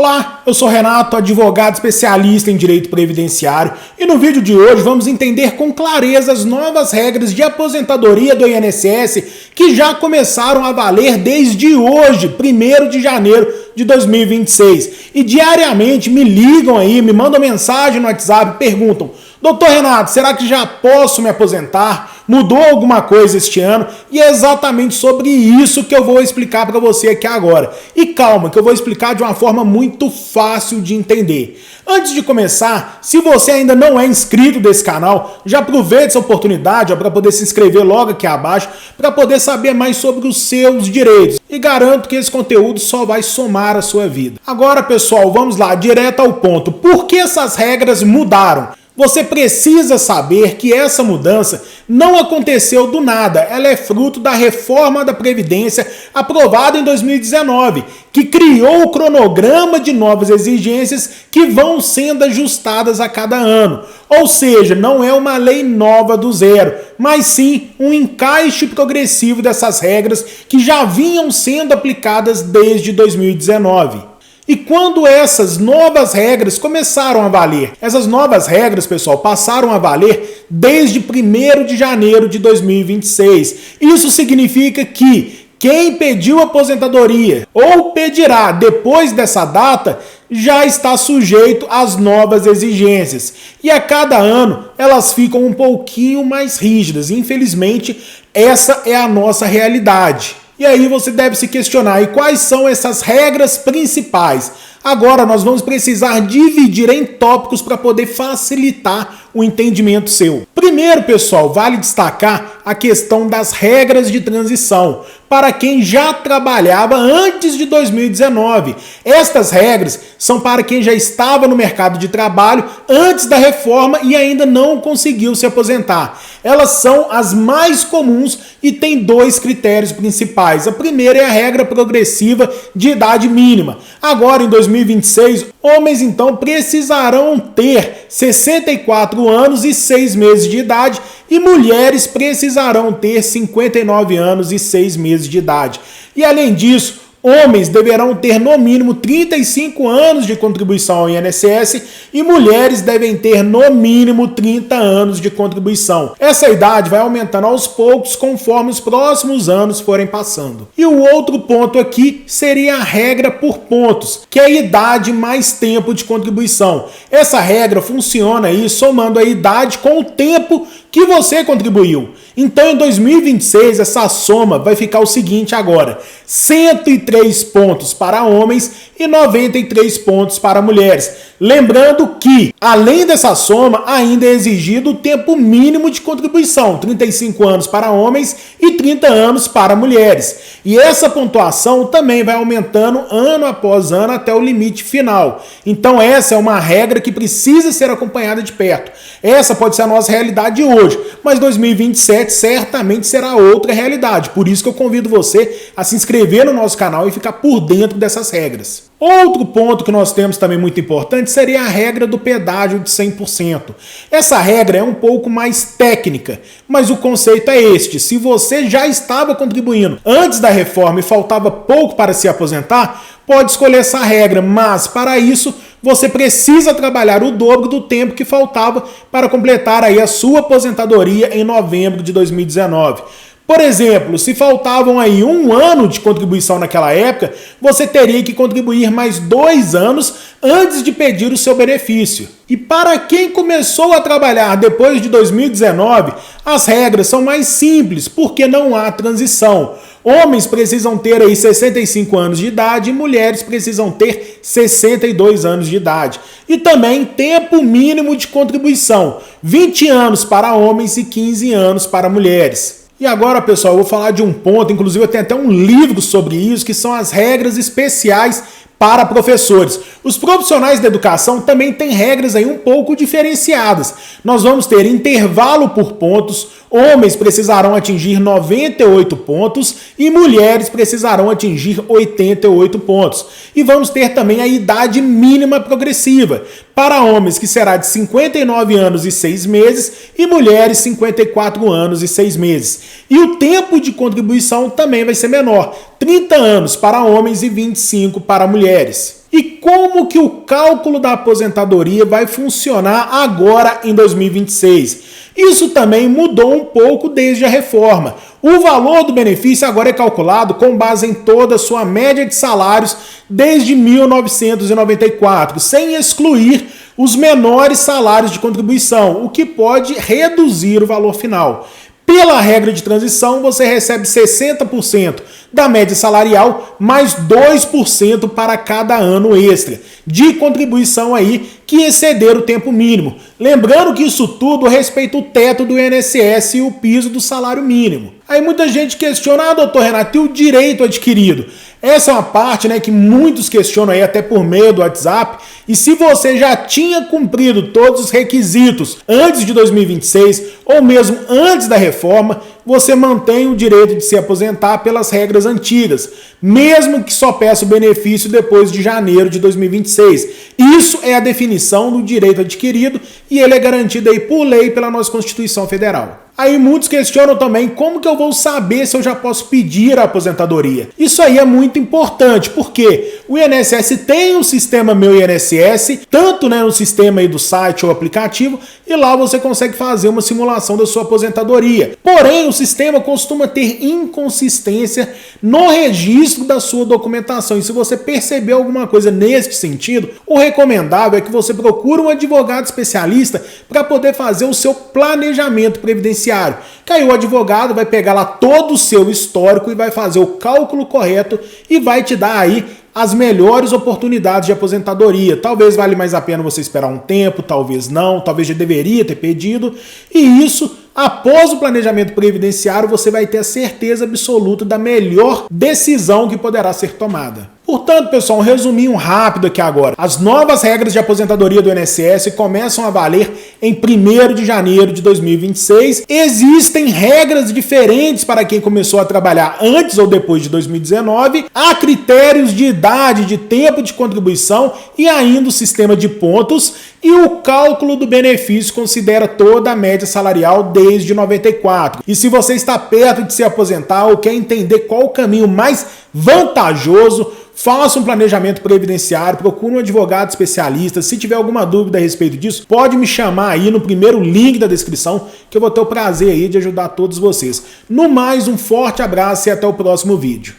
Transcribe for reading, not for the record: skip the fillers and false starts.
Olá, eu sou Renato, advogado especialista em direito previdenciário, e no vídeo de hoje vamos entender com clareza as novas regras de aposentadoria do INSS que já começaram a valer desde hoje, 1º de janeiro de 2026. E diariamente me ligam aí, me mandam mensagem no WhatsApp, perguntam: Doutor Renato, será que já posso me aposentar? Mudou alguma coisa este ano? E é exatamente sobre isso que eu vou explicar para você aqui agora. E calma, que eu vou explicar de uma forma muito fácil de entender. Antes de começar, se você ainda não é inscrito desse canal, já aproveite essa oportunidade para poder se inscrever logo aqui abaixo, para poder saber mais sobre os seus direitos. E garanto que esse conteúdo só vai somar a sua vida. Agora, pessoal, vamos lá, direto ao ponto. Por que essas regras mudaram? Você precisa saber que essa mudança não aconteceu do nada, ela é fruto da reforma da Previdência aprovada em 2019, que criou o cronograma de novas exigências que vão sendo ajustadas a cada ano. Ou seja, não é uma lei nova do zero, mas sim um encaixe progressivo dessas regras que já vinham sendo aplicadas desde 2019. E quando essas novas regras começaram a valer? Essas novas regras, pessoal, passaram a valer desde 1º de janeiro de 2026. Isso significa que quem pediu aposentadoria ou pedirá depois dessa data já está sujeito às novas exigências. E a cada ano elas ficam um pouquinho mais rígidas. Infelizmente, essa é a nossa realidade. E aí você deve se questionar, e quais são essas regras principais? Agora nós vamos precisar dividir em tópicos para poder facilitar o entendimento seu. Primeiro, pessoal, vale destacar a questão das regras de transição para quem já trabalhava antes de 2019. Estas regras são para quem já estava no mercado de trabalho antes da reforma e ainda não conseguiu se aposentar. Elas são as mais comuns e têm dois critérios principais. A primeira é a regra progressiva de idade mínima. Agora, em 2026, homens então precisarão ter 64 anos e 6 meses de idade e mulheres precisarão ter 59 anos e 6 meses de idade. E além disso, homens deverão ter no mínimo 35 anos de contribuição ao INSS e mulheres devem ter no mínimo 30 anos de contribuição. Essa idade vai aumentando aos poucos conforme os próximos anos forem passando. E o outro ponto aqui seria a regra por pontos, que é a idade mais tempo de contribuição. Essa regra funciona aí somando a idade com o tempo que você contribuiu. Então, em 2026, essa soma vai ficar o seguinte agora: 103 pontos para homens e 93 pontos para mulheres. Lembrando que, além dessa soma, ainda é exigido o tempo mínimo de contribuição, 35 anos para homens e 30 anos para mulheres. E essa pontuação também vai aumentando ano após ano até o limite final. Então essa é uma regra que precisa ser acompanhada de perto. Essa pode ser a nossa realidade hoje, mas 2027 certamente será outra realidade. Por isso que eu convido você a se inscrever no nosso canal e ficar por dentro dessas regras. Outro ponto que nós temos também muito importante seria a regra do pedágio de 100%. Essa regra é um pouco mais técnica, mas o conceito é este: se você já estava contribuindo antes da reforma e faltava pouco para se aposentar, pode escolher essa regra, mas para isso você precisa trabalhar o dobro do tempo que faltava para completar aí a sua aposentadoria em novembro de 2019. Por exemplo, se faltavam aí 1 ano de contribuição naquela época, você teria que contribuir mais 2 anos antes de pedir o seu benefício. E para quem começou a trabalhar depois de 2019, as regras são mais simples, porque não há transição. Homens precisam ter aí 65 anos de idade e mulheres precisam ter 62 anos de idade. E também tempo mínimo de contribuição, 20 anos para homens e 15 anos para mulheres. E agora, pessoal, eu vou falar de um ponto, inclusive eu tenho até um livro sobre isso, que são as regras especiais para professores. Os profissionais da educação também têm regras aí um pouco diferenciadas. Nós vamos ter intervalo por pontos, homens precisarão atingir 98 pontos e mulheres precisarão atingir 88 pontos. E vamos ter também a idade mínima progressiva, para homens que será de 59 anos e 6 meses e mulheres 54 anos e 6 meses. E o tempo de contribuição também vai ser menor, 30 anos para homens e 25 para mulheres. E como que o cálculo da aposentadoria vai funcionar agora em 2026? Isso também mudou um pouco desde a reforma. O valor do benefício agora é calculado com base em toda a sua média de salários desde 1994, sem excluir os menores salários de contribuição, o que pode reduzir o valor final. Pela regra de transição, você recebe 60% da média salarial, mais 2% para cada ano extra de contribuição aí que exceder o tempo mínimo. Lembrando que isso tudo respeita o teto do INSS e o piso do salário mínimo. Aí muita gente questiona, doutor Renato, e o direito adquirido? Essa é uma parte, né, que muitos questionam aí até por meio do WhatsApp. E se você já tinha cumprido todos os requisitos antes de 2026 ou mesmo antes da reforma, você mantém o direito de se aposentar pelas regras antigas, mesmo que só peça o benefício depois de janeiro de 2026. Isso é a definição do direito adquirido e ele é garantido aí por lei pela nossa Constituição Federal. Aí muitos questionam também como que eu vou saber se eu já posso pedir a aposentadoria. Isso aí é muito importante, porque o INSS tem um sistema Meu INSS, tanto, né, no sistema aí do site ou aplicativo, e lá você consegue fazer uma simulação da sua aposentadoria. Porém, o sistema costuma ter inconsistência no registro da sua documentação. E se você perceber alguma coisa nesse sentido, o recomendável é que você procure um advogado especialista para poder fazer o seu planejamento previdenciário. Que aí o advogado vai pegar lá todo o seu histórico e vai fazer o cálculo correto e vai te dar aí as melhores oportunidades de aposentadoria. Talvez valha mais a pena você esperar um tempo, talvez não, talvez já deveria ter pedido. E isso, após o planejamento previdenciário, você vai ter a certeza absoluta da melhor decisão que poderá ser tomada. Portanto, pessoal, um resuminho rápido aqui agora. As novas regras de aposentadoria do INSS começam a valer em 1º de janeiro de 2026. Existem regras diferentes para quem começou a trabalhar antes ou depois de 2019. Há critérios de idade, de tempo de contribuição e ainda o sistema de pontos. E o cálculo do benefício considera toda a média salarial desde 94. E se você está perto de se aposentar ou quer entender qual o caminho mais vantajoso, faça um planejamento previdenciário, procure um advogado especialista. Se tiver alguma dúvida a respeito disso, pode me chamar aí no primeiro link da descrição, que eu vou ter o prazer aí de ajudar todos vocês. No mais, um forte abraço e até o próximo vídeo.